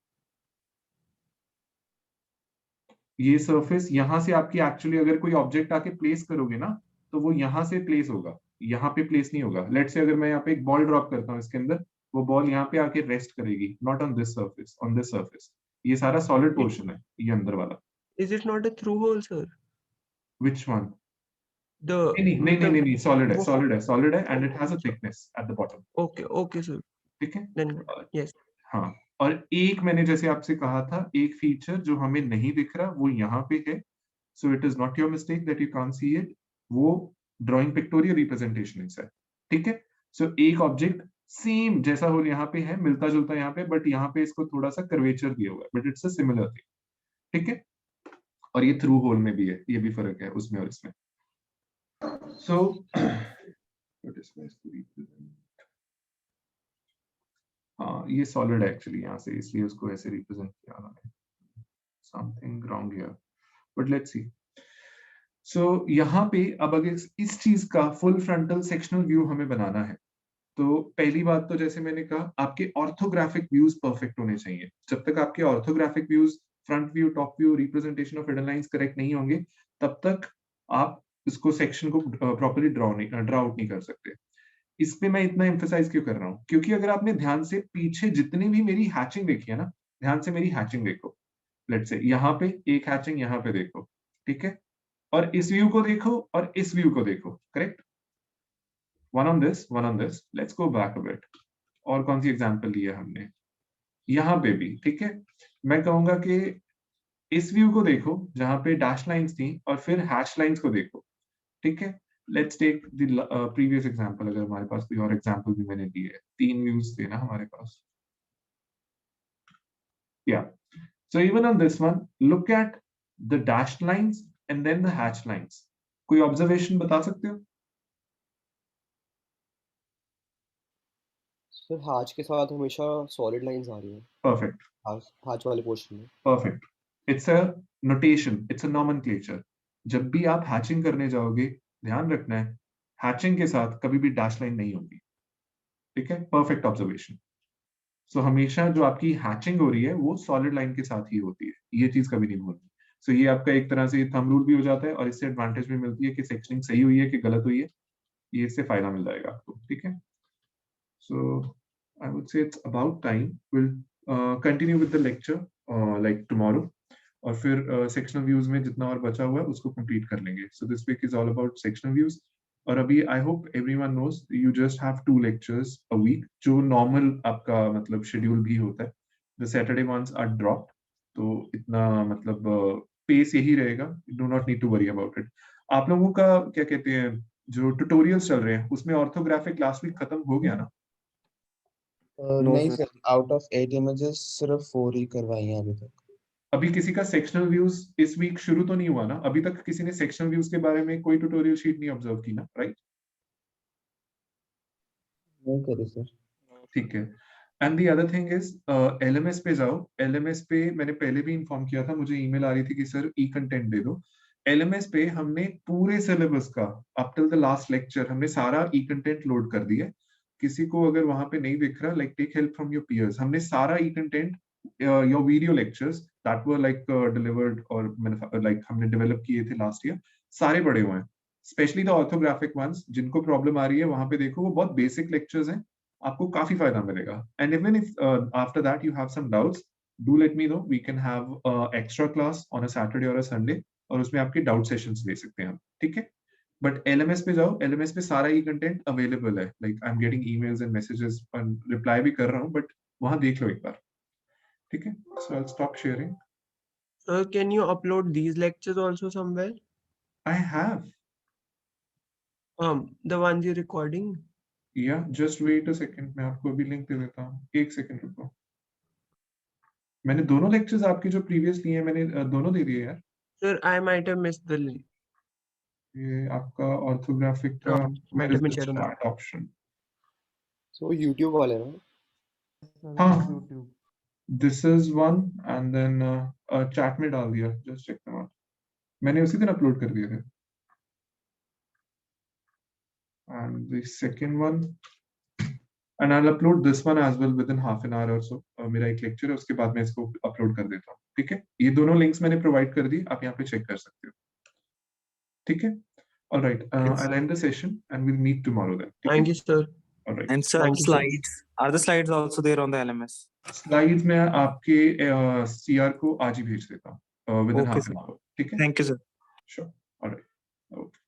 ये सरफेस यहाँ से आपकी एक्चुअली अगर कोई ऑब्जेक्ट आके प्लेस करोगे ना, तो वो यहाँ से प्लेस होगा, यहाँ पे प्लेस नहीं होगा। लेट से अगर मैं यहाँ पे एक बॉल ड्रॉप करता हूँ इसके अंदर, वो बॉल यहाँ पे आके रेस्ट करेगी, not on this surface, on this surface. ये सारा सॉलिड पोर्शन है ये अंदर वाला। Is it not a through hole sir? Which one? The नहीं नहीं नहीं नहीं मतलब नहीं, सॉलिड है, वो सॉलिड है, सॉलिड है, and it has a thickness at the bottom, okay okay sir, ठीक है। Then yes. हाँ, और एक मैंने जैसे आपसे कहा था, एक फीचर जो हमें नहीं दिख रहा वो यहाँ पे है, so it is not your mistake that you can't see it, वो ड्राइंग पिक्टोरियल रिप्रेजेंटेशन है, ठीक है। सो एक ऑब्जेक्ट सेम जैसा हो यहाँ पे है, मिलता जुलता यहाँ पे, बट यहाँ पे इसको थोड़ा सा कर्वेचर दिया हुआ है, but it's a similar thing, ठीक है। और ये थ्रू होल में भी है, ये भी फर्क है उसमें और इसमें। सो हाँ ये सॉलिड है एक्चुअली यहाँ से, इसलिए उसको ऐसे रिप्रेजेंट किया उन्होंने, something wrong here, but let's see. So यहाँ पे अब अगर इस चीज का फुल फ्रंटल सेक्शनल व्यू हमें बनाना है, तो पहली बात तो जैसे मैंने कहा, आपके ऑर्थोग्राफिक व्यूज परफेक्ट होने चाहिए। जब तक आपके orthographic views, front view, top view, representation of hidden lines correct नहीं होंगे, तब तक आप इसको सेक्शन को प्रॉपर्ली ड्रॉ आउट नहीं कर सकते। इस पे मैं इतना एम्फेसाइज क्यों कर रहा हूँ? क्योंकि अगर आपने ध्यान से पीछे जितनी भी मेरी हैचिंग देखी है ना, ध्यान से मेरी हैचिंग देखो, लेट्स से यहाँ पे एक हैचिंग यहाँ पे देखो, ठीक है, और इस व्यू को देखो और इस व्यू को देखो, correct, one on this, let's go back a bit. और कौन सी एग्जांपल ली है हमने? यहाँ पे भी, ठीक है। मैं कहूंगा कि इस व्यू को देखो जहां पे डैश लाइंस थी, और फिर हैश लाइंस को देखो, ठीक है। Let's take the previous example, अगर हमारे पास कोई और एग्जांपल भी मैंने दिए है, 3 व्यूज थे ना हमारे पास, या so even on this one, look at the dash lines and then the hash lines. कोई ऑब्जर्वेशन बता सकते हो? सर हाथ के साथ हमेशा सॉलिड लाइंस आ रही हैं, परफेक्ट, हाथ हाथ वाले पोर्शन में। Perfect. It's a notation, it's a nomenclature. जब भी आप हैचिंग करने जाओगे, ध्यान रखना है हैचिंग के साथ कभी भी डैश लाइन नहीं होगी। ठीक है, परफेक्ट ऑब्जर्वेशन। सो हमेशा जो आपकी हैचिंग हो रही है वो सॉलिड लाइन के साथ ही होती है, ये चीज कभी नहीं होती। सो ये आपका एक तरह से थंब रूल भी हो जाता है, और इससे एडवांटेज भी मिलती है कि सेक्शनिंग सही हुई है कि गलत हुई है, ये इससे फायदा मिल जाएगा आपको। ठीक है, so I would say it's about time, will continue with the lecture like tomorrow, और फिर सेक्शनल व्यूज में जितना और बचा हुआ है उसको कंप्लीट कर लेंगे। So this week is all about sectional views. और अभी I hope everyone knows you just have 2 lectures a week, जो नॉर्मल आपका मतलब शेड्यूल भी होता है। The Saturday ones are dropped, तो इतना मतलब पेस यही रहेगा, do not need to worry about it. आप लोगों का क्या कहते हैं, जो ट्यूटोरियल्स चल रहे हैं उसमें ऑर्थोग्राफिक लास्ट वीक खत्म हो गया ना? नहीं सर, आउट ऑफ 8 इमेजेस सिर्फ 4 ही करवाई हैं अभी तक। अभी किसी का सेक्शनल व्यूज इस वीक शुरू तो नहीं हुआ ना? अभी तक किसी ने सेक्शनल व्यूज के बारे में कोई ट्यूटोरियल शीट नहीं ऑब्जर्व की ना, राइट? नहीं करी सर। ठीक है। And the other thing is LMS पे जाओ। LMS पे मैंने पहले भी इन्फॉर्म किया था, मुझे ईमेल आ रही थी कि सर ई कंटेंट दे दो। LMS पे हमने पूरे सिलेबस का up till the last lecture हमने सारा ई कंटेंट लोड कर दिया है। किसी को अगर वहां पे नहीं दिख रहा, like take help from your peers. हमने सारा e content, your video lectures that were like delivered और लाइक हमने डेवलप किए थे लास्ट ईयर, सारे बड़े हुए हैं। स्पेशली द ऑर्थोग्राफिक वंस, जिनको प्रॉब्लम आ रही है वहां पे देखो, वो बहुत बेसिक लेक्चर्स हैं, आपको काफी फायदा मिलेगा। And even if after that you have some doubts, do let me know, we can have extra class on a Saturday और अ संडे, और उसमें आपके डाउट सेशंस ले सकते हैं हम। ठीक है, बट LMS पे जाओ, LMS पे सारा ही कंटेंट अवेलेबल है। Like I am getting emails and messages, reply भी कर रहा हूँ, बट वहां देख लो एक बार। ठीक है, so I will stop sharing. Can you upload these lectures also somewhere? I have, The ones you're recording? या जस्ट वेट अ सेकंड, मैं आपको अभी लिंक दे देता हूँ, एक सेकंड रुको। मैंने दोनों लेक्चर्स आपके जो प्रीवियस लिए हैं मैंने दोनों दे दिए यार। Sir, I might have missed the link. ये आपका ऑर्थोग्राफिक का Might have been shared on the chat option. So YouTube वाले ना? हाँ, this is one, and then chat में डाल दिया, जस्ट चेक देम आउट। मैंने उसी दिन अपलोड कर दिए थे। And the second one, and I will upload this one as well within half an hour और सो। मेरा एक लेक्चर है, उसके बाद मैं इसको अपलोड कर देता हूँ। ठीक है, ये दोनों लिंक्स मैंने प्रोवाइड कर दी, आप यहाँ पे चेक कर सकते हो। ठीक है, alright, I will end the session and we will meet tomorrow then. Thank you, sir. Alright, And sir, Thank you, sir. slides. Are the slides also there on the LMS? Slides में आपके CR को आज ही भेज देता हूँ with in Okay, half sir. An hour. ठीक है, Thank you, sir. Sure, alright, okay.